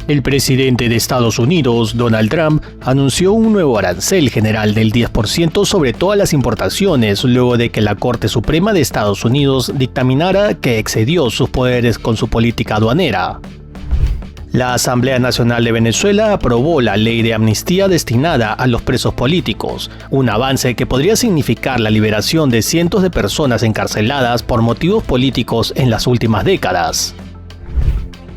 El presidente de Estados Unidos, Donald Trump, anunció un nuevo arancel general del 10% sobre todas las importaciones luego de que la Corte Suprema de Estados Unidos dictaminara que excedió sus poderes con su política aduanera. La Asamblea Nacional de Venezuela aprobó la ley de amnistía destinada a los presos políticos, un avance que podría significar la liberación de cientos de personas encarceladas por motivos políticos en las últimas décadas.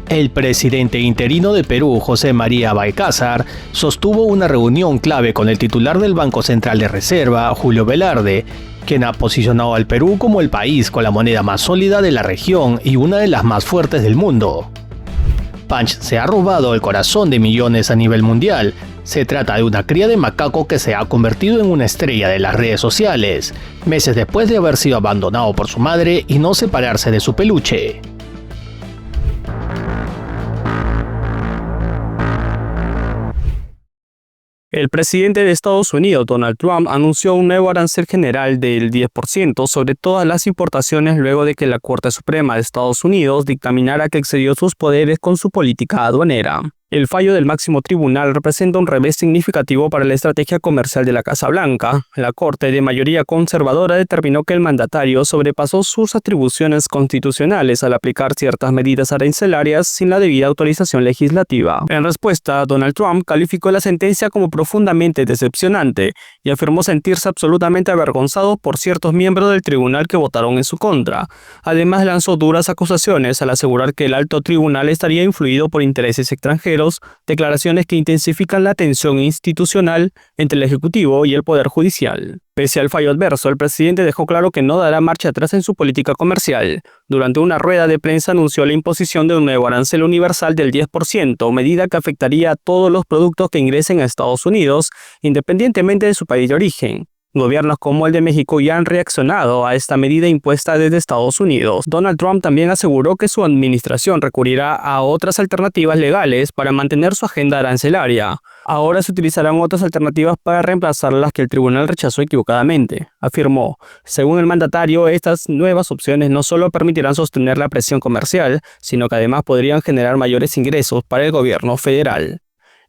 El presidente interino de Perú, José María Valcárcel, sostuvo una reunión clave con el titular del Banco Central de Reserva, Julio Velarde, quien ha posicionado al Perú como el país con la moneda más sólida de la región y una de las más fuertes del mundo. Punch se ha robado el corazón de millones a nivel mundial. Se trata de una cría de macaco que se ha convertido en una estrella de las redes sociales, meses después de haber sido abandonado por su madre y no separarse de su peluche. El presidente de Estados Unidos, Donald Trump, anunció un nuevo arancel general del 10% sobre todas las importaciones luego de que la Corte Suprema de Estados Unidos dictaminara que excedió sus poderes con su política aduanera. El fallo del máximo tribunal representa un revés significativo para la estrategia comercial de la Casa Blanca. La Corte, de mayoría conservadora, determinó que el mandatario sobrepasó sus atribuciones constitucionales al aplicar ciertas medidas arancelarias sin la debida autorización legislativa. En respuesta, Donald Trump calificó la sentencia como profundamente decepcionante y afirmó sentirse absolutamente avergonzado por ciertos miembros del tribunal que votaron en su contra. Además, lanzó duras acusaciones al asegurar que el alto tribunal estaría influido por intereses extranjeros, declaraciones que intensifican la tensión institucional entre el Ejecutivo y el Poder Judicial. Pese al fallo adverso, el presidente dejó claro que no dará marcha atrás en su política comercial. Durante una rueda de prensa anunció la imposición de un nuevo arancel universal del 10%, medida que afectaría a todos los productos que ingresen a Estados Unidos, independientemente de su país de origen. Gobiernos como el de México ya han reaccionado a esta medida impuesta desde Estados Unidos. Donald Trump también aseguró que su administración recurrirá a otras alternativas legales para mantener su agenda arancelaria. Ahora se utilizarán otras alternativas para reemplazar las que el tribunal rechazó equivocadamente, afirmó. Según el mandatario, estas nuevas opciones no solo permitirán sostener la presión comercial, sino que además podrían generar mayores ingresos para el gobierno federal.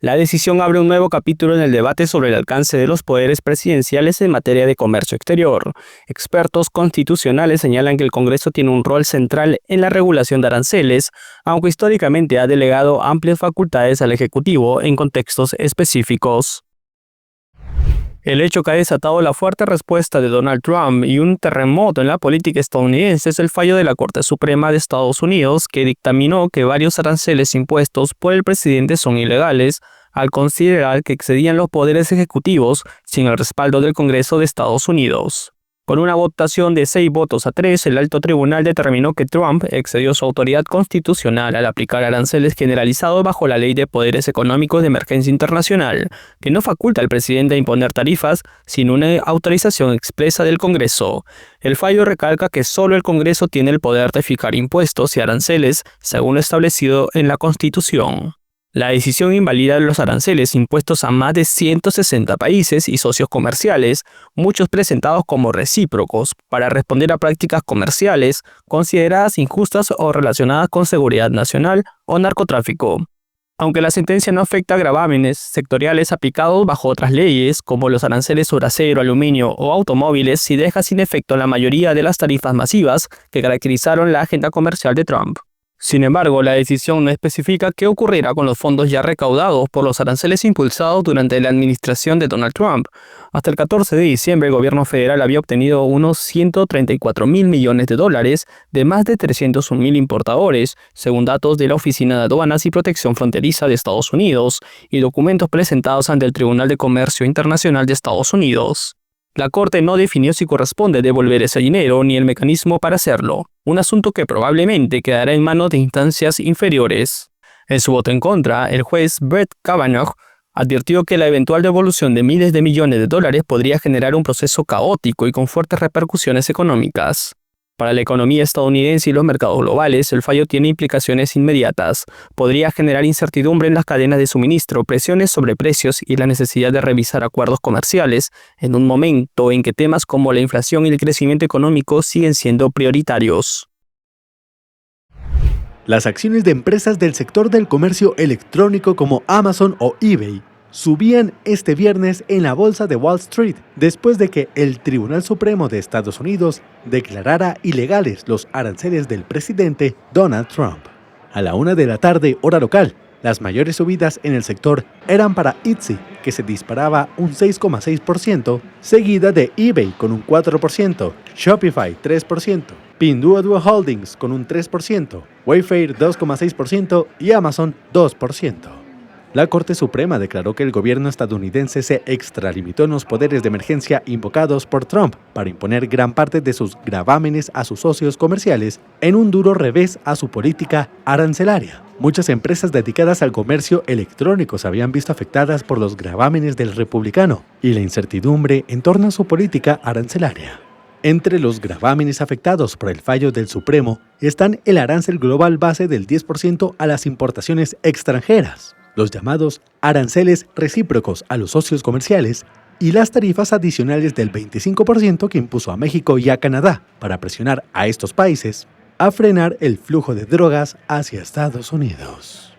La decisión abre un nuevo capítulo en el debate sobre el alcance de los poderes presidenciales en materia de comercio exterior. Expertos constitucionales señalan que el Congreso tiene un rol central en la regulación de aranceles, aunque históricamente ha delegado amplias facultades al Ejecutivo en contextos específicos. El hecho que ha desatado la fuerte respuesta de Donald Trump y un terremoto en la política estadounidense es el fallo de la Corte Suprema de Estados Unidos, que dictaminó que varios aranceles impuestos por el presidente son ilegales, al considerar que excedían los poderes ejecutivos sin el respaldo del Congreso de Estados Unidos. Con una votación de 6 votos a 3, el alto tribunal determinó que Trump excedió su autoridad constitucional al aplicar aranceles generalizados bajo la Ley de Poderes Económicos de Emergencia Internacional, que no faculta al presidente a imponer tarifas sin una autorización expresa del Congreso. El fallo recalca que solo el Congreso tiene el poder de fijar impuestos y aranceles, según lo establecido en la Constitución. La decisión invalida los aranceles impuestos a más de 160 países y socios comerciales, muchos presentados como recíprocos, para responder a prácticas comerciales consideradas injustas o relacionadas con seguridad nacional o narcotráfico. Aunque la sentencia no afecta a gravámenes sectoriales aplicados bajo otras leyes, como los aranceles sobre acero, aluminio o automóviles, sí deja sin efecto la mayoría de las tarifas masivas que caracterizaron la agenda comercial de Trump. Sin embargo, la decisión no especifica qué ocurrirá con los fondos ya recaudados por los aranceles impulsados durante la administración de Donald Trump. Hasta el 14 de diciembre, el gobierno federal había obtenido unos 134.000 millones de dólares de más de 301.000 importadores, según datos de la Oficina de Aduanas y Protección Fronteriza de Estados Unidos y documentos presentados ante el Tribunal de Comercio Internacional de Estados Unidos. La Corte no definió si corresponde devolver ese dinero ni el mecanismo para hacerlo, un asunto que probablemente quedará en manos de instancias inferiores. En su voto en contra, el juez Brett Kavanaugh advirtió que la eventual devolución de miles de millones de dólares podría generar un proceso caótico y con fuertes repercusiones económicas. Para la economía estadounidense y los mercados globales, el fallo tiene implicaciones inmediatas. Podría generar incertidumbre en las cadenas de suministro, presiones sobre precios y la necesidad de revisar acuerdos comerciales en un momento en que temas como la inflación y el crecimiento económico siguen siendo prioritarios. Las acciones de empresas del sector del comercio electrónico como Amazon o eBay subían este viernes en la bolsa de Wall Street después de que el Tribunal Supremo de Estados Unidos declarara ilegales los aranceles del presidente Donald Trump. A la 1 de la tarde, hora local, las mayores subidas en el sector eran para Etsy, que se disparaba un 6,6%, seguida de eBay con un 4%, Shopify 3%, Pinduoduo Holdings con un 3%, Wayfair 2,6% y Amazon 2%. La Corte Suprema declaró que el gobierno estadounidense se extralimitó en los poderes de emergencia invocados por Trump para imponer gran parte de sus gravámenes a sus socios comerciales en un duro revés a su política arancelaria. Muchas empresas dedicadas al comercio electrónico se habían visto afectadas por los gravámenes del republicano y la incertidumbre en torno a su política arancelaria. Entre los gravámenes afectados por el fallo del Supremo están el arancel global base del 10% a las importaciones extranjeras, los llamados aranceles recíprocos a los socios comerciales y las tarifas adicionales del 25% que impuso a México y a Canadá para presionar a estos países a frenar el flujo de drogas hacia Estados Unidos.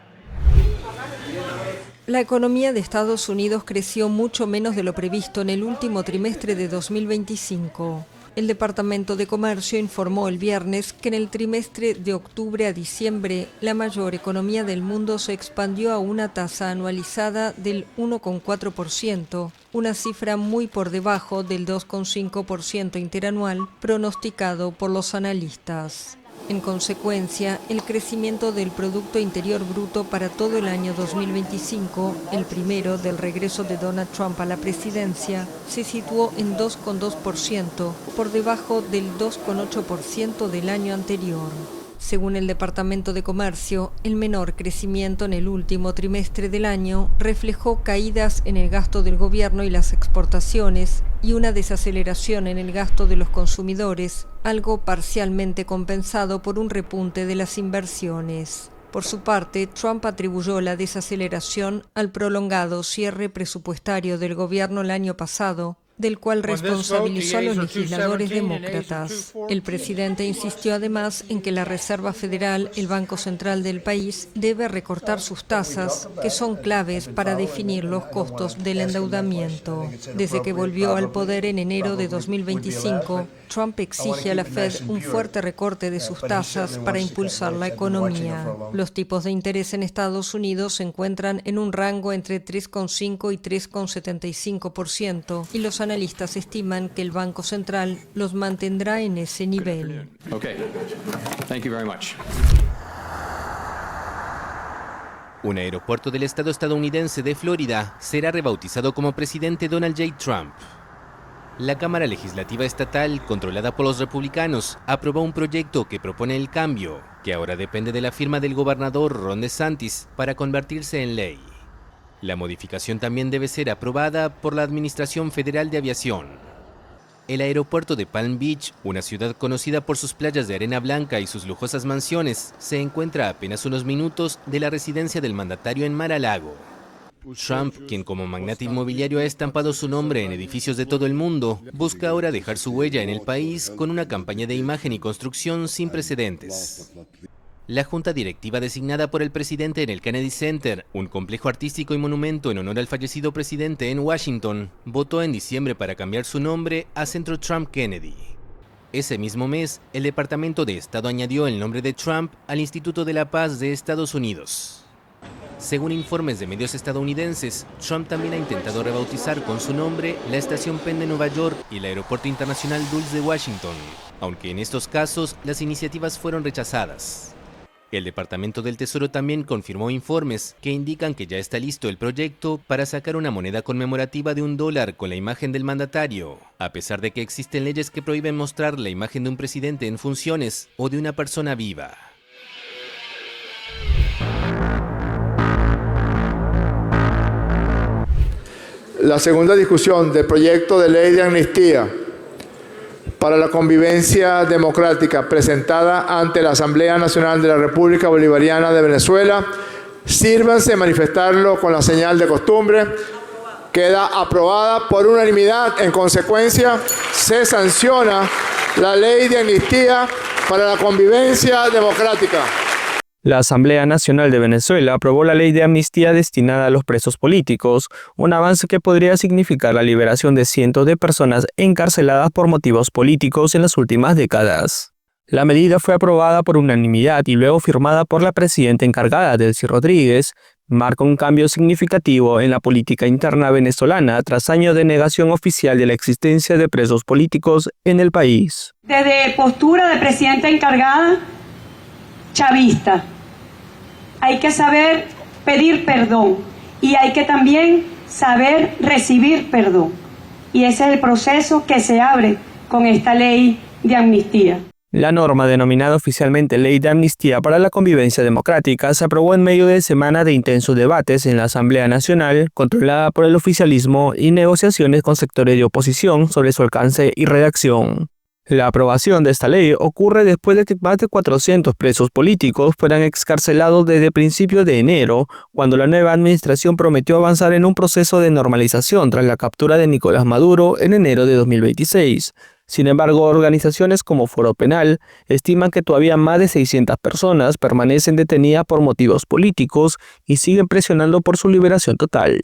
La economía de Estados Unidos creció mucho menos de lo previsto en el último trimestre de 2025. El Departamento de Comercio informó el viernes que en el trimestre de octubre a diciembre, la mayor economía del mundo se expandió a una tasa anualizada del 1,4%, una cifra muy por debajo del 2,5% interanual pronosticado por los analistas. En consecuencia, el crecimiento del Producto Interior Bruto para todo el año 2025, el primero del regreso de Donald Trump a la presidencia, se situó en 2,2%, por debajo del 2,8% del año anterior. Según el Departamento de Comercio, el menor crecimiento en el último trimestre del año reflejó caídas en el gasto del gobierno y las exportaciones y una desaceleración en el gasto de los consumidores, algo parcialmente compensado por un repunte de las inversiones. Por su parte, Trump atribuyó la desaceleración al prolongado cierre presupuestario del gobierno el año pasado, del cual responsabilizó a los legisladores demócratas. El presidente insistió además en que la Reserva Federal, el Banco Central del país, debe recortar sus tasas, que son claves para definir los costos del endeudamiento. Desde que volvió al poder en enero de 2025, Trump exige a la Fed un fuerte recorte de sus tasas para impulsar la economía. Los tipos de interés en Estados Unidos se encuentran en un rango entre 3,5 y 3,75%, y los analistas estiman que el Banco Central los mantendrá en ese nivel. Un aeropuerto del estado estadounidense de Florida será rebautizado como presidente Donald J. Trump. La Cámara Legislativa Estatal, controlada por los republicanos, aprobó un proyecto que propone el cambio, que ahora depende de la firma del gobernador Ron DeSantis para convertirse en ley. La modificación también debe ser aprobada por la Administración Federal de Aviación. El aeropuerto de Palm Beach, una ciudad conocida por sus playas de arena blanca y sus lujosas mansiones, se encuentra a apenas unos minutos de la residencia del mandatario en Mar-a-Lago. Trump, quien como magnate inmobiliario ha estampado su nombre en edificios de todo el mundo, busca ahora dejar su huella en el país con una campaña de imagen y construcción sin precedentes. La junta directiva designada por el presidente en el Kennedy Center, un complejo artístico y monumento en honor al fallecido presidente en Washington, votó en diciembre para cambiar su nombre a Centro Trump Kennedy. Ese mismo mes, el Departamento de Estado añadió el nombre de Trump al Instituto de la Paz de Estados Unidos. Según informes de medios estadounidenses, Trump también ha intentado rebautizar con su nombre la Estación Penn de Nueva York y el Aeropuerto Internacional Dulles de Washington, aunque en estos casos las iniciativas fueron rechazadas. El Departamento del Tesoro también confirmó informes que indican que ya está listo el proyecto para sacar una moneda conmemorativa de $1 con la imagen del mandatario, a pesar de que existen leyes que prohíben mostrar la imagen de un presidente en funciones o de una persona viva. La segunda discusión del proyecto de ley de amnistía para la convivencia democrática presentada ante la Asamblea Nacional de la República Bolivariana de Venezuela, sírvanse manifestarlo con la señal de costumbre. Queda aprobada por unanimidad. En consecuencia, se sanciona la ley de amnistía para la convivencia democrática. La Asamblea Nacional de Venezuela aprobó la ley de amnistía destinada a los presos políticos, un avance que podría significar la liberación de cientos de personas encarceladas por motivos políticos en las últimas décadas. La medida fue aprobada por unanimidad y luego firmada por la presidenta encargada, Delcy Rodríguez, marca un cambio significativo en la política interna venezolana tras años de negación oficial de la existencia de presos políticos en el país. Desde postura de presidenta encargada, chavista, hay que saber pedir perdón y hay que también saber recibir perdón. Y ese es el proceso que se abre con esta ley de amnistía. La norma, denominada oficialmente Ley de Amnistía para la Convivencia Democrática, se aprobó en medio de semanas de intensos debates en la Asamblea Nacional, controlada por el oficialismo, y negociaciones con sectores de oposición sobre su alcance y redacción. La aprobación de esta ley ocurre después de que más de 400 presos políticos fueran excarcelados desde principios de enero, cuando la nueva administración prometió avanzar en un proceso de normalización tras la captura de Nicolás Maduro en enero de 2026. Sin embargo, organizaciones como Foro Penal estiman que todavía más de 600 personas permanecen detenidas por motivos políticos y siguen presionando por su liberación total.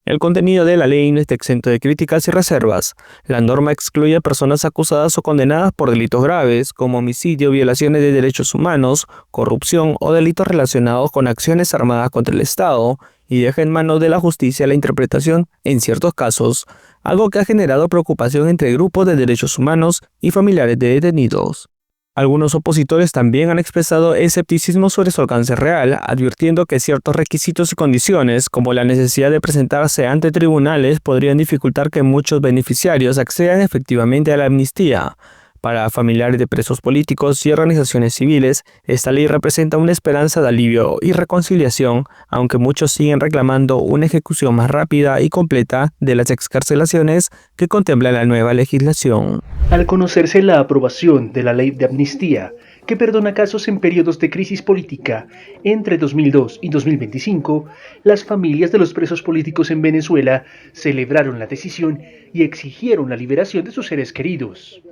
El contenido de la ley no está exento de críticas y reservas. La norma excluye a personas acusadas o condenadas por delitos graves, como homicidio, violaciones de derechos humanos, corrupción o delitos relacionados con acciones armadas contra el Estado, y deja en manos de la justicia la interpretación en ciertos casos, algo que ha generado preocupación entre grupos de derechos humanos y familiares de detenidos. Algunos opositores también han expresado escepticismo sobre su alcance real, advirtiendo que ciertos requisitos y condiciones, como la necesidad de presentarse ante tribunales, podrían dificultar que muchos beneficiarios accedan efectivamente a la amnistía. Para familiares de presos políticos y organizaciones civiles, esta ley representa una esperanza de alivio y reconciliación, aunque muchos siguen reclamando una ejecución más rápida y completa de las excarcelaciones que contempla la nueva legislación. Al conocerse la aprobación de la ley de amnistía, que perdona casos en periodos de crisis política entre 2002 y 2025, las familias de los presos políticos en Venezuela celebraron la decisión y exigieron la liberación de sus seres queridos.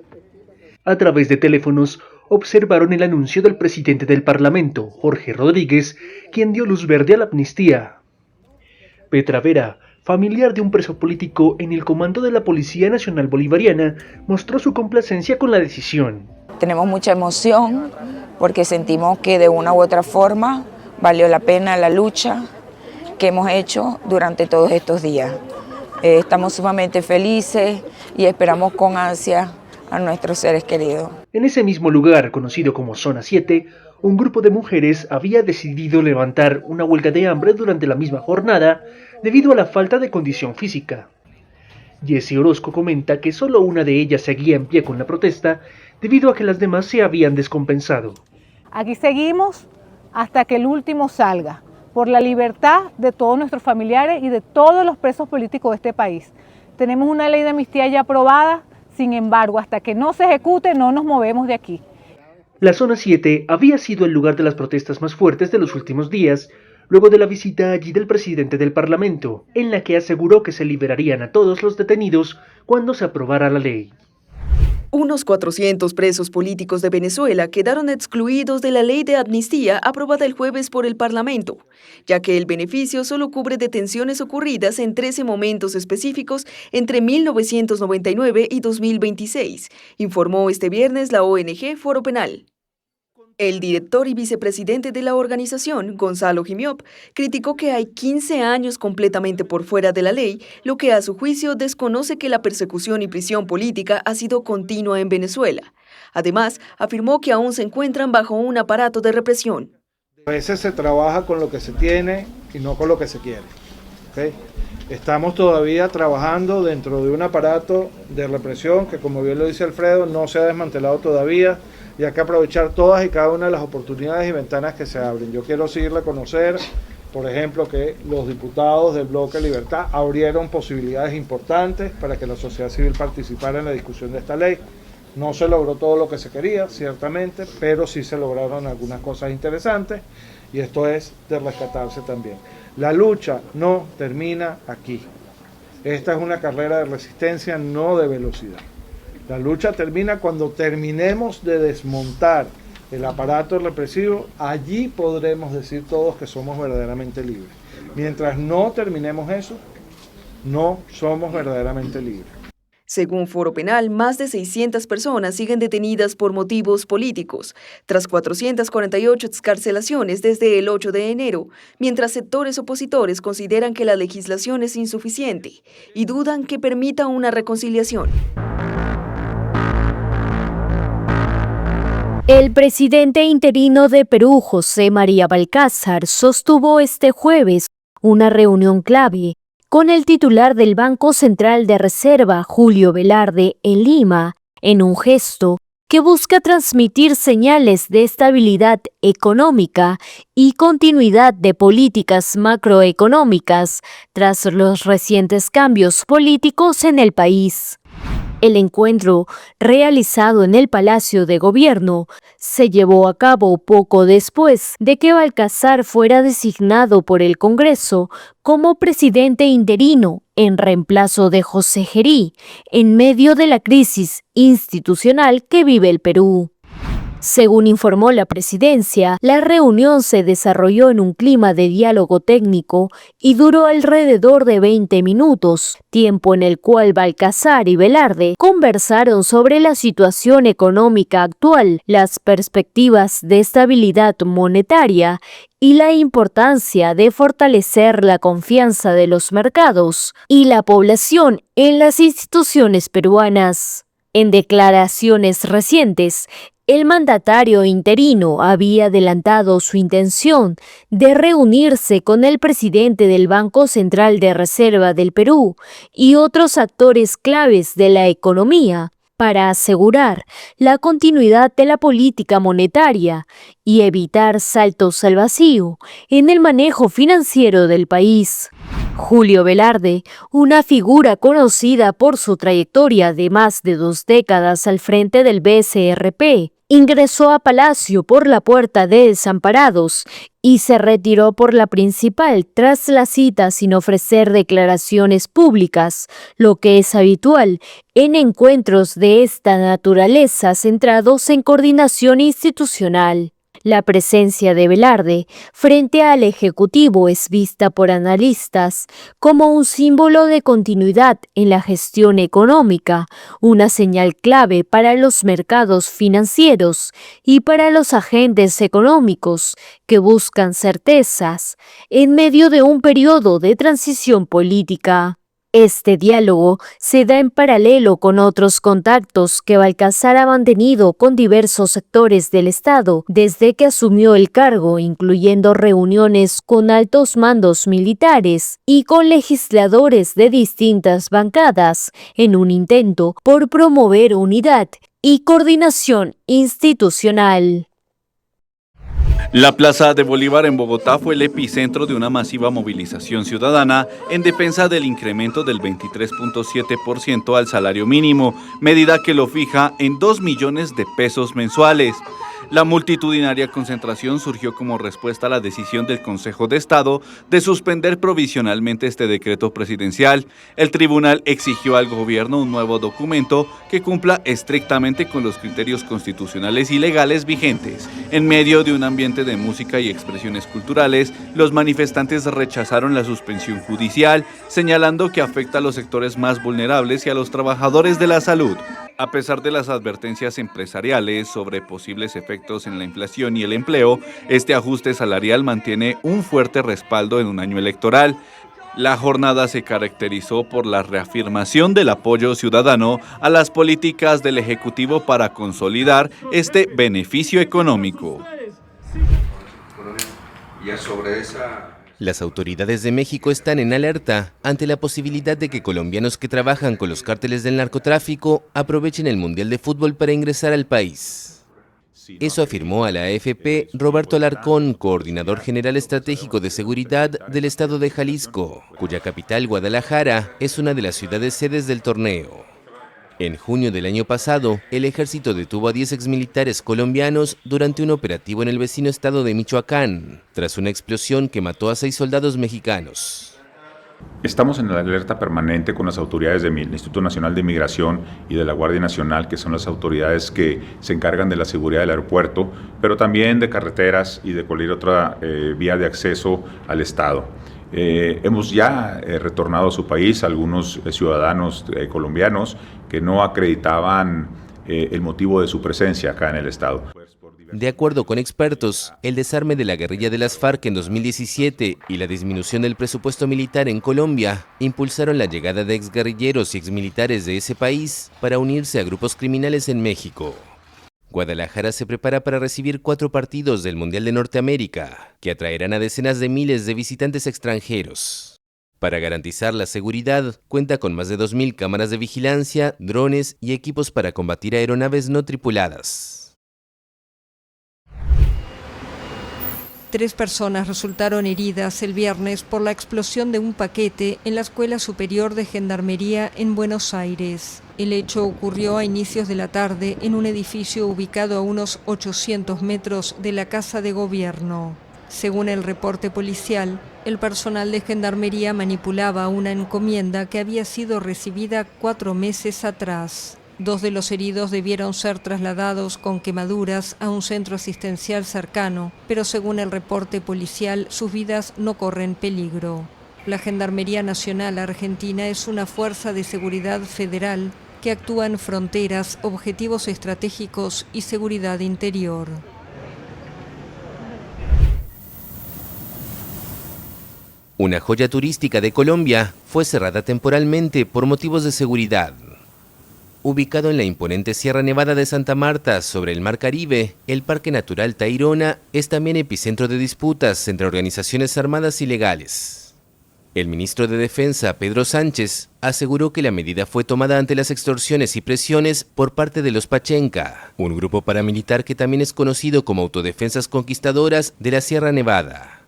A través de teléfonos, observaron el anuncio del presidente del Parlamento, Jorge Rodríguez, quien dio luz verde a la amnistía. Petra Vera, familiar de un preso político en el comando de la Policía Nacional Bolivariana, mostró su complacencia con la decisión. Tenemos mucha emoción porque sentimos que de una u otra forma valió la pena la lucha que hemos hecho durante todos estos días. Estamos sumamente felices y esperamos con ansia a nuestros seres queridos. En ese mismo lugar, conocido como Zona 7, un grupo de mujeres había decidido levantar una huelga de hambre durante la misma jornada debido a la falta de condición física. Jessie Orozco comenta que solo una de ellas seguía en pie con la protesta debido a que las demás se habían descompensado. Aquí seguimos hasta que el último salga, por la libertad de todos nuestros familiares y de todos los presos políticos de este país. Tenemos una ley de amnistía ya aprobada. Sin embargo, hasta que no se ejecute, no nos movemos de aquí. La Zona 7 había sido el lugar de las protestas más fuertes de los últimos días, luego de la visita allí del presidente del Parlamento, en la que aseguró que se liberarían a todos los detenidos cuando se aprobara la ley. Unos 400 presos políticos de Venezuela quedaron excluidos de la ley de amnistía aprobada el jueves por el Parlamento, ya que el beneficio solo cubre detenciones ocurridas en 13 momentos específicos entre 1999 y 2026, informó este viernes la ONG Foro Penal. El director y vicepresidente de la organización, Gonzalo Jimiop, criticó que hay 15 años completamente por fuera de la ley, lo que a su juicio desconoce que la persecución y prisión política ha sido continua en Venezuela. Además, afirmó que aún se encuentran bajo un aparato de represión. A veces se trabaja con lo que se tiene y no con lo que se quiere. ¿Okay? Estamos todavía trabajando dentro de un aparato de represión que, como bien lo dice Alfredo, no se ha desmantelado todavía. Y hay que aprovechar todas y cada una de las oportunidades y ventanas que se abren. Yo quiero sí reconocer, por ejemplo, que los diputados del Bloque Libertad abrieron posibilidades importantes para que la sociedad civil participara en la discusión de esta ley. No se logró todo lo que se quería, ciertamente, pero sí se lograron algunas cosas interesantes y esto es de rescatarse también. La lucha no termina aquí. Esta es una carrera de resistencia, no de velocidad. La lucha termina cuando terminemos de desmontar el aparato represivo, allí podremos decir todos que somos verdaderamente libres. Mientras no terminemos eso, no somos verdaderamente libres. Según Foro Penal, más de 600 personas siguen detenidas por motivos políticos, tras 448 excarcelaciones desde el 8 de enero, mientras sectores opositores consideran que la legislación es insuficiente y dudan que permita una reconciliación. El presidente interino de Perú, José María Balcázar, sostuvo este jueves una reunión clave con el titular del Banco Central de Reserva, Julio Velarde, en Lima, en un gesto que busca transmitir señales de estabilidad económica y continuidad de políticas macroeconómicas tras los recientes cambios políticos en el país. El encuentro, realizado en el Palacio de Gobierno, se llevó a cabo poco después de que Balcázar fuera designado por el Congreso como presidente interino en reemplazo de José Gerí, en medio de la crisis institucional que vive el Perú. Según informó la presidencia, la reunión se desarrolló en un clima de diálogo técnico y duró alrededor de 20 minutos, tiempo en el cual Balcázar y Velarde conversaron sobre la situación económica actual, las perspectivas de estabilidad monetaria y la importancia de fortalecer la confianza de los mercados y la población en las instituciones peruanas. En declaraciones recientes, el mandatario interino había adelantado su intención de reunirse con el presidente del Banco Central de Reserva del Perú y otros actores claves de la economía para asegurar la continuidad de la política monetaria y evitar saltos al vacío en el manejo financiero del país. Julio Velarde, una figura conocida por su trayectoria de más de 2 décadas al frente del BCRP, ingresó a Palacio por la puerta de Desamparados y se retiró por la principal tras la cita sin ofrecer declaraciones públicas, lo que es habitual en encuentros de esta naturaleza centrados en coordinación institucional. La presencia de Velarde frente al Ejecutivo es vista por analistas como un símbolo de continuidad en la gestión económica, una señal clave para los mercados financieros y para los agentes económicos que buscan certezas en medio de un periodo de transición política. Este diálogo se da en paralelo con otros contactos que Balcázar ha mantenido con diversos sectores del Estado desde que asumió el cargo, incluyendo reuniones con altos mandos militares y con legisladores de distintas bancadas, en un intento por promover unidad y coordinación institucional. La Plaza de Bolívar en Bogotá fue el epicentro de una masiva movilización ciudadana en defensa del incremento del 23.7% al salario mínimo, medida que lo fija en 2 millones de pesos mensuales. La multitudinaria concentración surgió como respuesta a la decisión del Consejo de Estado de suspender provisionalmente este decreto presidencial. El tribunal exigió al gobierno un nuevo documento que cumpla estrictamente con los criterios constitucionales y legales vigentes. En medio de un ambiente de música y expresiones culturales, los manifestantes rechazaron la suspensión judicial, señalando que afecta a los sectores más vulnerables y a los trabajadores de la salud. A pesar de las advertencias empresariales sobre posibles efectos en la inflación y el empleo, este ajuste salarial mantiene un fuerte respaldo en un año electoral. La jornada se caracterizó por la reafirmación del apoyo ciudadano a las políticas del Ejecutivo para consolidar este beneficio económico. Las autoridades de México están en alerta ante la posibilidad de que colombianos que trabajan con los cárteles del narcotráfico aprovechen el Mundial de Fútbol para ingresar al país. Eso afirmó a la AFP Roberto Alarcón, coordinador general estratégico de seguridad del estado de Jalisco, cuya capital, Guadalajara, es una de las ciudades sedes del torneo. En junio del año pasado, el ejército detuvo a 10 exmilitares colombianos durante un operativo en el vecino estado de Michoacán, tras una explosión que mató a 6 soldados mexicanos. Estamos en la alerta permanente con las autoridades del Instituto Nacional de Migración y de la Guardia Nacional, que son las autoridades que se encargan de la seguridad del aeropuerto, pero también de carreteras y de cualquier otra vía de acceso al Estado. Hemos ya retornado a su país algunos ciudadanos colombianos que no acreditaban el motivo de su presencia acá en el Estado. De acuerdo con expertos, el desarme de la guerrilla de las FARC en 2017 y la disminución del presupuesto militar en Colombia impulsaron la llegada de exguerrilleros y exmilitares de ese país para unirse a grupos criminales en México. Guadalajara se prepara para recibir 4 partidos del Mundial de Norteamérica, que atraerán a decenas de miles de visitantes extranjeros. Para garantizar la seguridad, cuenta con más de 2.000 cámaras de vigilancia, drones y equipos para combatir aeronaves no tripuladas. 3 personas resultaron heridas el viernes por la explosión de un paquete en la Escuela Superior de Gendarmería en Buenos Aires. El hecho ocurrió a inicios de la tarde en un edificio ubicado a unos 800 metros de la Casa de Gobierno. Según el reporte policial, el personal de Gendarmería manipulaba una encomienda que había sido recibida 4 meses atrás. 2 de los heridos debieron ser trasladados con quemaduras a un centro asistencial cercano, pero según el reporte policial, sus vidas no corren peligro. La Gendarmería Nacional Argentina es una fuerza de seguridad federal que actúa en fronteras, objetivos estratégicos y seguridad interior. Una joya turística de Colombia fue cerrada temporalmente por motivos de seguridad. Ubicado en la imponente Sierra Nevada de Santa Marta, sobre el Mar Caribe, el Parque Natural Tayrona es también epicentro de disputas entre organizaciones armadas ilegales. El ministro de Defensa, Pedro Sánchez, aseguró que la medida fue tomada ante las extorsiones y presiones por parte de los Pachenca, un grupo paramilitar que también es conocido como Autodefensas Conquistadoras de la Sierra Nevada.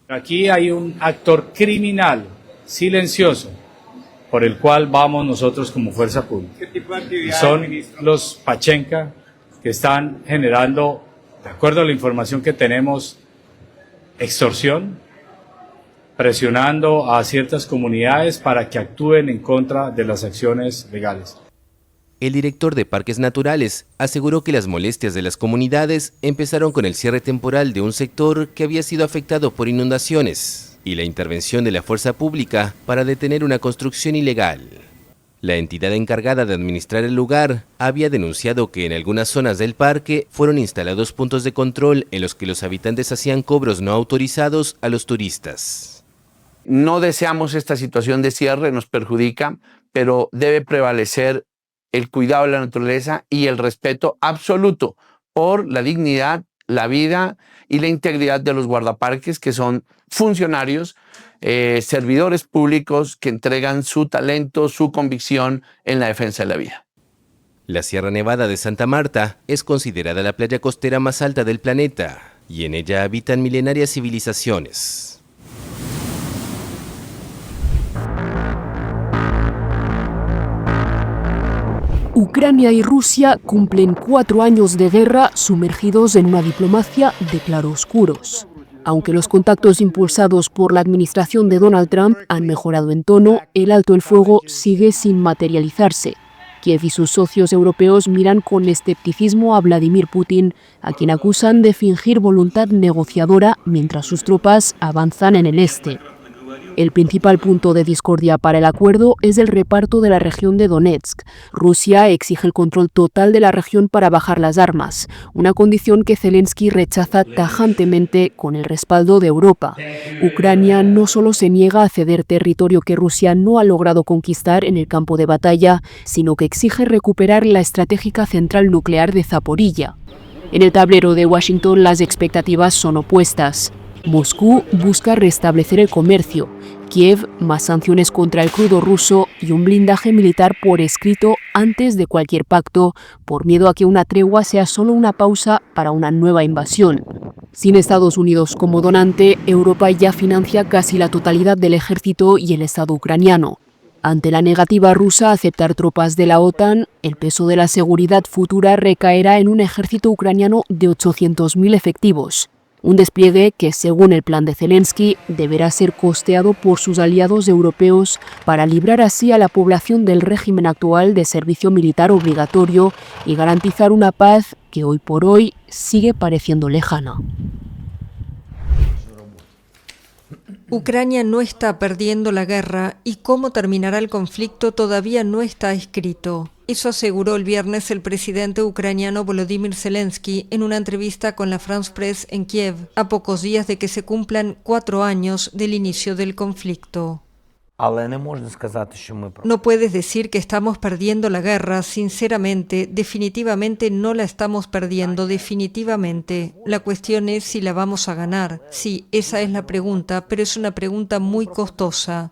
Aquí hay un actor criminal, silencioso, por el cual vamos nosotros como fuerza pública. ¿Qué tipo de actividades, son ministro? Los Pachenca, que están generando, de acuerdo a la información que tenemos, extorsión, presionando a ciertas comunidades para que actúen en contra de las acciones legales. El director de Parques Naturales aseguró que las molestias de las comunidades empezaron con el cierre temporal de un sector que había sido afectado por inundaciones y la intervención de la fuerza pública para detener una construcción ilegal. La entidad encargada de administrar el lugar había denunciado que en algunas zonas del parque fueron instalados puntos de control en los que los habitantes hacían cobros no autorizados a los turistas. No deseamos esta situación de cierre, nos perjudica, pero debe prevalecer el cuidado de la naturaleza y el respeto absoluto por la dignidad, la vida y la integridad de los guardaparques, que son funcionarios, servidores públicos que entregan su talento, su convicción en la defensa de la vida. La Sierra Nevada de Santa Marta es considerada la playa costera más alta del planeta y en ella habitan milenarias civilizaciones. Ucrania y Rusia cumplen 4 años de guerra sumergidos en una diplomacia de claroscuros. Aunque los contactos impulsados por la administración de Donald Trump han mejorado en tono, el alto el fuego sigue sin materializarse. Kiev y sus socios europeos miran con escepticismo a Vladimir Putin, a quien acusan de fingir voluntad negociadora mientras sus tropas avanzan en el este. El principal punto de discordia para el acuerdo es el reparto de la región de Donetsk. Rusia exige el control total de la región para bajar las armas, una condición que Zelensky rechaza tajantemente con el respaldo de Europa. Ucrania no solo se niega a ceder territorio que Rusia no ha logrado conquistar en el campo de batalla, sino que exige recuperar la estratégica central nuclear de Zaporilla. En el tablero de Washington las expectativas son opuestas. Moscú busca restablecer el comercio, Kiev más sanciones contra el crudo ruso y un blindaje militar por escrito antes de cualquier pacto, por miedo a que una tregua sea solo una pausa para una nueva invasión. Sin Estados Unidos como donante, Europa ya financia casi la totalidad del ejército y el Estado ucraniano. Ante la negativa rusa a aceptar tropas de la OTAN, el peso de la seguridad futura recaerá en un ejército ucraniano de 800.000 efectivos. Un despliegue que, según el plan de Zelensky, deberá ser costeado por sus aliados europeos para librar así a la población del régimen actual de servicio militar obligatorio y garantizar una paz que hoy por hoy sigue pareciendo lejana. Ucrania no está perdiendo la guerra y cómo terminará el conflicto todavía no está escrito. Eso aseguró el viernes el presidente ucraniano Volodymyr Zelensky en una entrevista con la France Press en Kiev, a pocos días de que se cumplan 4 años del inicio del conflicto. No puedes decir que estamos perdiendo la guerra, sinceramente, definitivamente no la estamos perdiendo, definitivamente. La cuestión es si la vamos a ganar. Sí, esa es la pregunta, pero es una pregunta muy costosa.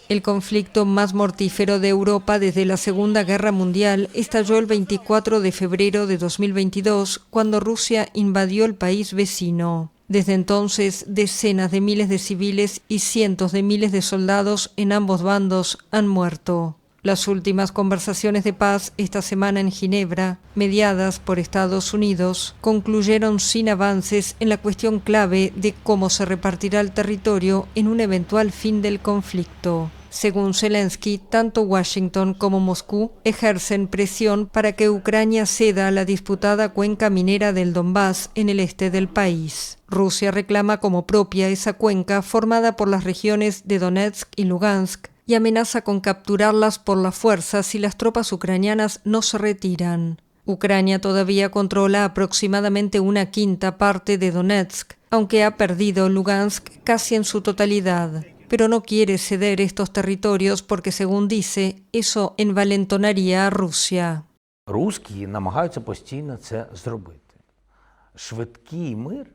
El conflicto más mortífero de Europa desde la Segunda Guerra Mundial estalló el 24 de febrero de 2022, cuando Rusia invadió el país vecino. Desde entonces, decenas de miles de civiles y cientos de miles de soldados en ambos bandos han muerto. Las últimas conversaciones de paz esta semana en Ginebra, mediadas por Estados Unidos, concluyeron sin avances en la cuestión clave de cómo se repartirá el territorio en un eventual fin del conflicto. Según Zelensky, tanto Washington como Moscú ejercen presión para que Ucrania ceda a la disputada cuenca minera del Donbass en el este del país. Rusia reclama como propia esa cuenca formada por las regiones de Donetsk y Lugansk y amenaza con capturarlas por la fuerza si las tropas ucranianas no se retiran. Ucrania todavía controla aproximadamente 1/5 parte de Donetsk, aunque ha perdido Lugansk casi en su totalidad. Pero no quiere ceder estos territorios porque, según dice, eso envalentonaría a Rusia. Русські намагаються постійно це зробити. Швидкий мир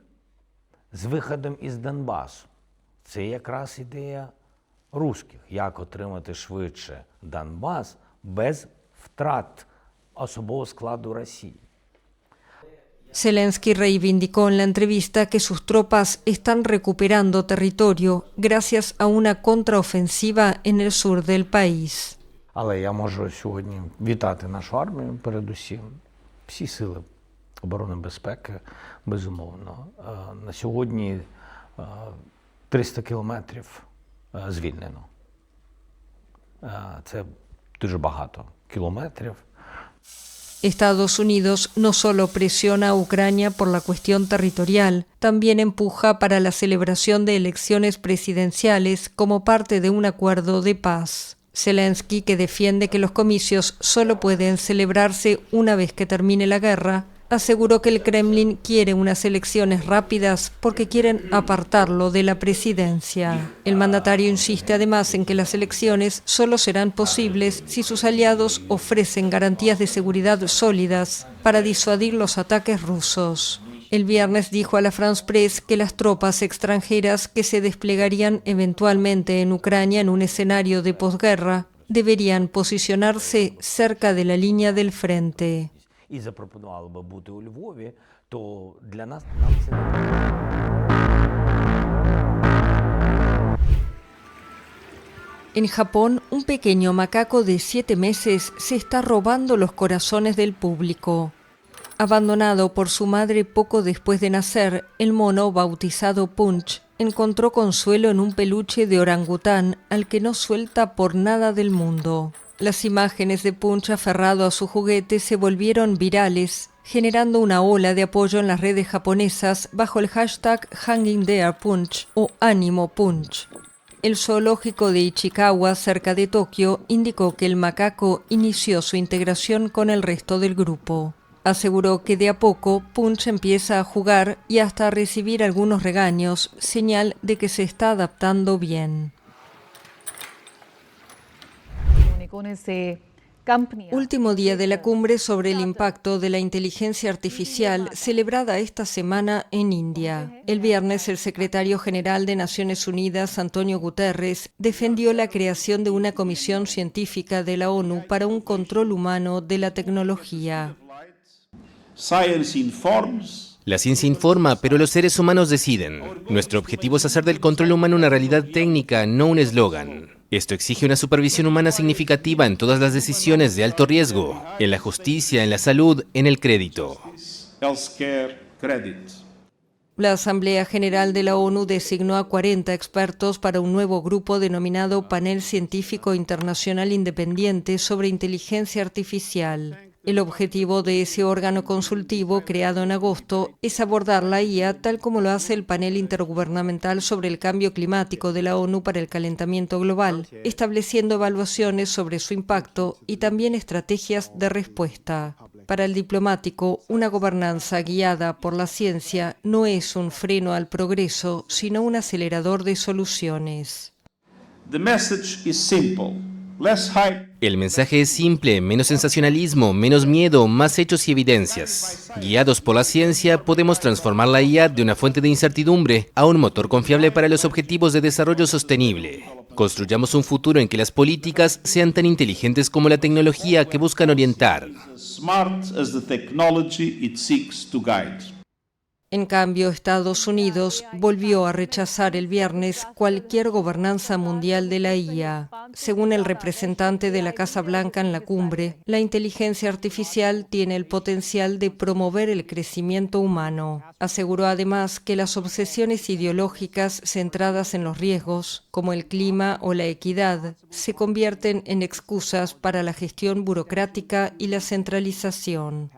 з виходом із Донбасу – це якраз ідея русських, як отримати швидше Донбас без втрат особового складу Росії. Zelensky reivindicó en la entrevista que sus tropas están recuperando territorio gracias a una contraofensiva en el sur del país. Але я можу сьогодні вітати нашу армію, передусім, всі сили оборони безпеки, безумовно. На сьогодні 300 кілометрів звільнено. Це дуже багато кілометрів. Estados Unidos no solo presiona a Ucrania por la cuestión territorial, también empuja para la celebración de elecciones presidenciales como parte de un acuerdo de paz. Zelensky, que defiende que los comicios solo pueden celebrarse una vez que termine la guerra, aseguró que el Kremlin quiere unas elecciones rápidas porque quieren apartarlo de la presidencia. El mandatario insiste además en que las elecciones solo serán posibles si sus aliados ofrecen garantías de seguridad sólidas para disuadir los ataques rusos. El viernes dijo a la France Press que las tropas extranjeras que se desplegarían eventualmente en Ucrania en un escenario de posguerra deberían posicionarse cerca de la línea del frente. І запропонували би бути у Львові, то для нас це En Japón, un pequeño macaco de 7 meses se está robando los corazones del público. Abandonado por su madre poco después de nacer, el mono, bautizado Punch, encontró consuelo en un peluche de orangután al que no suelta por nada del mundo. Las imágenes de Punch aferrado a su juguete se volvieron virales, generando una ola de apoyo en las redes japonesas bajo el hashtag Hanging There Punch o Ánimo Punch. El zoológico de Ichikawa, cerca de Tokio, indicó que el macaco inició su integración con el resto del grupo. Aseguró que de a poco Punch empieza a jugar y hasta a recibir algunos regaños, señal de que se está adaptando bien. Último día de la cumbre sobre el impacto de la inteligencia artificial celebrada esta semana en India. El viernes, el secretario general de Naciones Unidas, Antonio Guterres, defendió la creación de una comisión científica de la ONU para un control humano de la tecnología. La ciencia informa, pero los seres humanos deciden. Nuestro objetivo es hacer del control humano una realidad técnica, no un eslogan. Esto exige una supervisión humana significativa en todas las decisiones de alto riesgo, en la justicia, en la salud, en el crédito. healthcare credit. La Asamblea General de la ONU designó a 40 expertos para un nuevo grupo denominado Panel Científico Internacional Independiente sobre Inteligencia Artificial. El objetivo de ese órgano consultivo, creado en agosto, es abordar la IA tal como lo hace el Panel Intergubernamental sobre el Cambio Climático de la ONU para el Calentamiento Global, estableciendo evaluaciones sobre su impacto y también estrategias de respuesta. Para el diplomático, una gobernanza guiada por la ciencia no es un freno al progreso, sino un acelerador de soluciones. The message is simple. Less hype. El mensaje es simple: menos sensacionalismo, menos miedo, más hechos y evidencias. Guiados por la ciencia, podemos transformar la IA de una fuente de incertidumbre a un motor confiable para los objetivos de desarrollo sostenible. Construyamos un futuro en que las políticas sean tan inteligentes como la tecnología que buscan orientar. Smart as the technology it seeks to guide. En cambio, Estados Unidos volvió a rechazar el viernes cualquier gobernanza mundial de la IA. Según el representante de la Casa Blanca en la cumbre, la inteligencia artificial tiene el potencial de promover el crecimiento humano. Aseguró además que las obsesiones ideológicas centradas en los riesgos, como el clima o la equidad, se convierten en excusas para la gestión burocrática y la centralización.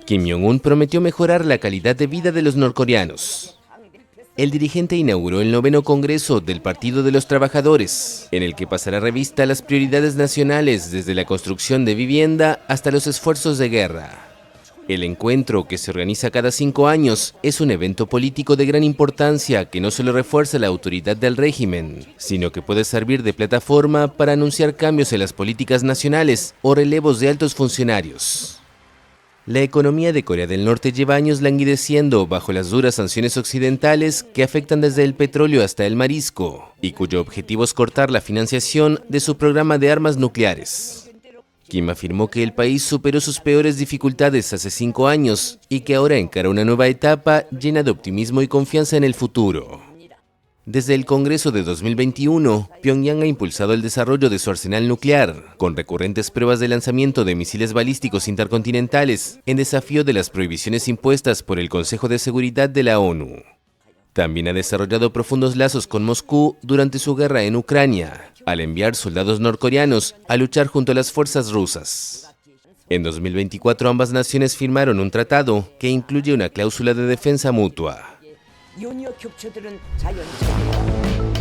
Kim Jong-un prometió mejorar la calidad de vida de los norcoreanos. El dirigente inauguró el 9º Congreso del Partido de los Trabajadores, en el que pasará revista a las prioridades nacionales desde la construcción de vivienda hasta los esfuerzos de guerra. El encuentro, que se organiza cada 5 años, es un evento político de gran importancia que no solo refuerza la autoridad del régimen, sino que puede servir de plataforma para anunciar cambios en las políticas nacionales o relevos de altos funcionarios. La economía de Corea del Norte lleva años languideciendo bajo las duras sanciones occidentales que afectan desde el petróleo hasta el marisco, y cuyo objetivo es cortar la financiación de su programa de armas nucleares. Kim afirmó que el país superó sus peores dificultades hace 5 años y que ahora encara una nueva etapa llena de optimismo y confianza en el futuro. Desde el Congreso de 2021, Pyongyang ha impulsado el desarrollo de su arsenal nuclear, con recurrentes pruebas de lanzamiento de misiles balísticos intercontinentales, en desafío de las prohibiciones impuestas por el Consejo de Seguridad de la ONU. También ha desarrollado profundos lazos con Moscú durante su guerra en Ucrania, al enviar soldados norcoreanos a luchar junto a las fuerzas rusas. En 2024 ambas naciones firmaron un tratado que incluye una cláusula de defensa mutua. 연이어 겹쳐들은 자연적